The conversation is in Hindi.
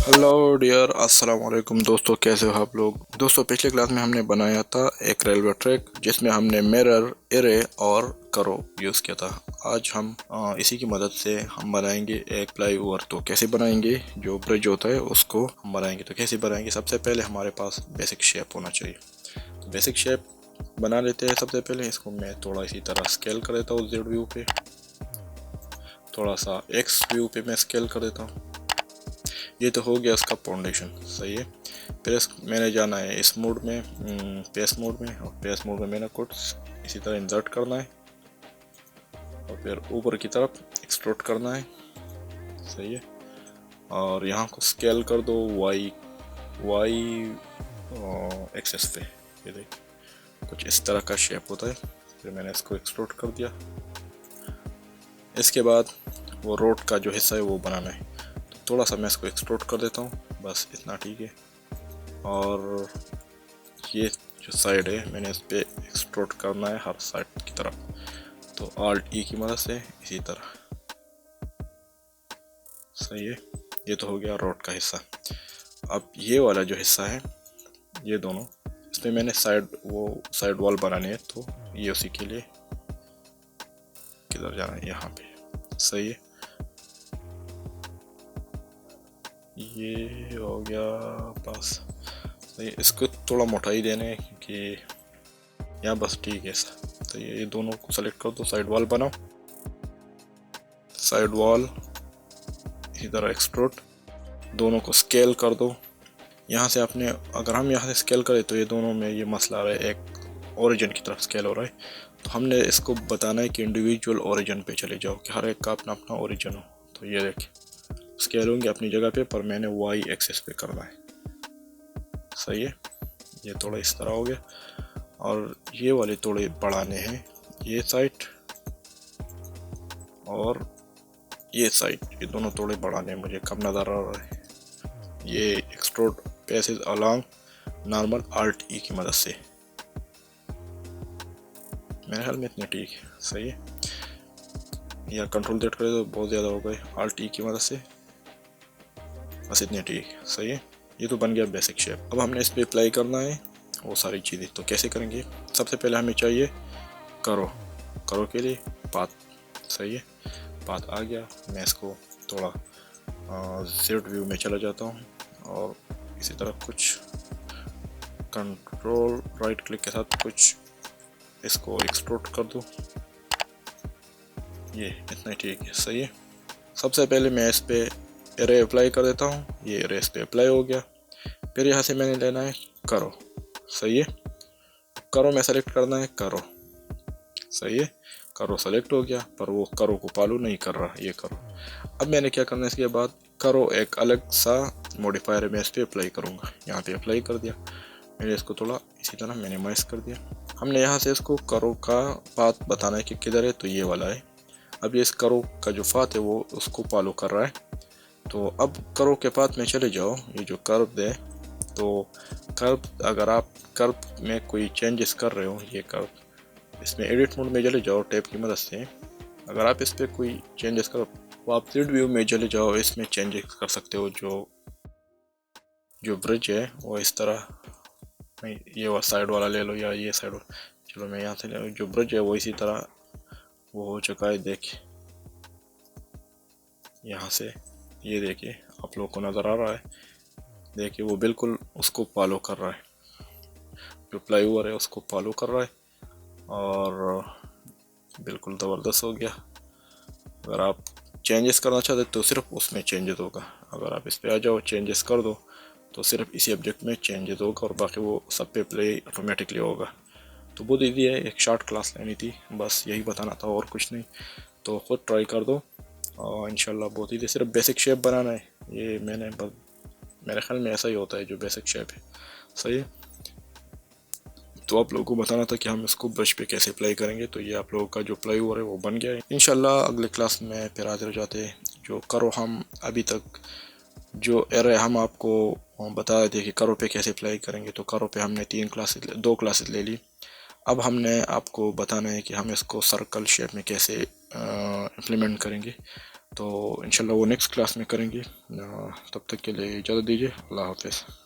हेलो डियर, अस्सलाम वालेकुम दोस्तों, कैसे हो आप लोग। दोस्तों, पिछले क्लास में हमने बनाया था एक रेलवे ट्रैक जिसमें हमने मिरर, एरे और करो यूज़ किया था। आज हम इसी की मदद से हम बनाएंगे एक फ्लाई ओवर। तो कैसे बनाएंगे, जो ब्रिज होता है उसको हम बनाएंगे। तो कैसे बनाएंगे, सबसे पहले हमारे पास बेसिक शेप होना चाहिए। तो बेसिक शेप बना लेते हैं। सबसे पहले इसको मैं थोड़ा इसी तरह स्केल कर देता हूँ जेड व्यू पे, थोड़ा सा एक्स व्यू पे मैं स्केल कर देता हूँ। ये तो हो गया इसका फाउंडेशन, सही है। फिर मैंने जाना है इस मोड में, पेस मोड में, और पेस मोड में मैंने कुछ इसी तरह इंसर्ट करना है और फिर ऊपर की तरफ एक्सट्रूड करना है, सही है। और यहाँ को स्केल कर दो वाई वाई एक्सेस पे। ये देख, कुछ इस तरह का शेप होता है। फिर मैंने इसको एक्सट्रूड कर दिया। इसके बाद वो रोड का जो हिस्सा है वो बनाना है। तो थोड़ा सा मैं इसको एक्सट्रूड कर देता हूँ, बस इतना ठीक है। और ये जो साइड है मैंने इस पे एक्सट्रूड करना है हर साइड की तरफ। तो Alt E की मदद से इसी तरह, सही है। ये तो हो गया रोड का हिस्सा। अब ये वाला जो हिस्सा है, ये दोनों, इसमें मैंने साइड वॉल बनानी है। तो ये उसी के लिए किधर जाना है, यहाँ पे, सही है। ये हो गया बस, सही है। इसको थोड़ा मोटाई देने है क्योंकि यहाँ बस ठीक है। तो ये दोनों को सेलेक्ट कर दो, साइड वॉल बनाओ, साइड वॉल इसी तरह एक्सट्रूड, दोनों को स्केल कर दो। यहाँ से आपने, अगर हम यहाँ से स्केल करें तो ये दोनों में ये मसला आ रहा है, एक ओरिजिन की तरफ स्केल हो रहा है। तो हमने इसको बताना है कि इंडिविजुअल ओरिजिन पे चले जाओ, कि हर एक का अपना अपना ओरिजिन हो। तो ये देखिए, स्केल होंगे अपनी जगह पे, पर मैंने वाई एक्सेस पे करना है, सही है। ये थोड़ा इस तरह हो गया। और ये वाले थोड़े बढ़ाने हैं, ये साइड और ये साइड, ये दोनों थोड़े बढ़ाने हैं, मुझे कम नज़र आ रहा है। ये extrude passage along normal Alt E की मदद से, मेरे ख्याल में इतने ठीक है, सही है। या कंट्रोल Z करें तो बहुत ज़्यादा हो गए, Alt E की मदद से बस इतने ठीक है, सही है। ये तो बन गया बेसिक शेप। अब हमने इस पर अप्लाई करना है वो सारी चीज़ें। तो कैसे करेंगे, सबसे पहले हमें चाहिए करो। करो के लिए पाथ, सही है। पाथ आ गया, मैं इसको थोड़ा जेड व्यू में चला जाता हूँ और इसी तरह कुछ कंट्रोल राइट क्लिक के साथ कुछ इसको एक्सट्रूड कर दूँ। ये इतना ठीक है, सही है। सबसे पहले मैं इस पे एरे अप्लाई कर देता हूँ। ये एरे इस पे अप्लाई हो गया। फिर यहाँ से मैंने लेना है करो, सही है। करो में सेलेक्ट करना है करो, सही है। करो सेलेक्ट हो गया, पर वो करो को फॉलो नहीं कर रहा, ये करो। अब मैंने क्या करना है, इसके बाद करो एक अलग सा मॉडिफायर मैं इस पर अप्लाई करूँगा। यहाँ पे अप्लाई कर दिया मैंने, इसको थोड़ा इसी तरह मिनिमाइज कर दिया। हमने यहाँ से इसको करो का पाथ बताना है कि किधर है, तो ये वाला है। अब ये इस करो का जो पाथ है वो उसको फॉलो कर रहा है। तो अब करो के पाथ में चले जाओ, ये जो कर्व है, तो कर्व अगर आप कर्व में कोई चेंजेस कर रहे हो, ये कर्व, इसमें एडिट मोड में चले जाओ टैब की मदद से। अगर आप इस पर कोई चेंजेस करो तो आप जेड व्यू में चले जाओ, इसमें चेंजेस कर सकते हो। जो ब्रिज है वो इस तरह नहीं, ये वो साइड वाला ले लो या ये साइड वाला, चलो मैं यहाँ से ले लूँ। जो ब्रिज है वो इसी तरह वो हो चुका है, देखिए यहाँ से, ये देखिए आप लोग को नज़र आ रहा है, देखिए वो बिल्कुल उसको फॉलो कर रहा है, जो फ्लाई ओवर है उसको फॉलो कर रहा है और बिल्कुल ज़बरदस्त हो गया। अगर आप चेंजेस करना चाहते तो सिर्फ उसमें चेंजेस होगा। अगर आप इस पर आ जाओ चेंजेस कर दो तो सिर्फ इसी ऑब्जेक्ट में चेंजेस होगा और बाकी वो सब पे प्ले ऑटोमेटिकली होगा। तो बहुत ईजी है, एक शॉर्ट क्लास लेनी थी, बस यही बताना था और कुछ नहीं। तो ख़ुद ट्राई कर दो और इंशाल्लाह बहुत ईजी। सिर्फ बेसिक शेप बनाना है, ये मैंने बस, मेरे ख्याल में ऐसा ही होता है जो बेसिक शेप है, सही है। तो आप लोगों को बताना था कि हम इसको ब्रश पे कैसे अप्लाई करेंगे। तो ये आप लोगों का जो अप्लाई हो रहा है वो बन गया है। इंशाल्लाह अगले क्लास में फिर हाजिर हो जाते हैं। जो करो हम अभी तक जो एरे हम आपको बता रहे थे कि करो पे कैसे अप्लाई करेंगे, तो करो पे हमने 2 क्लासेस ले ली। अब हमने आपको बताना है कि हम इसको सर्कल शेप में कैसे इम्प्लीमेंट करेंगे। तो इंशाल्लाह वो नेक्स्ट क्लास में करेंगे। तब तक के लिए इजाज़त दीजिए। अल्लाह हाफ़िज़।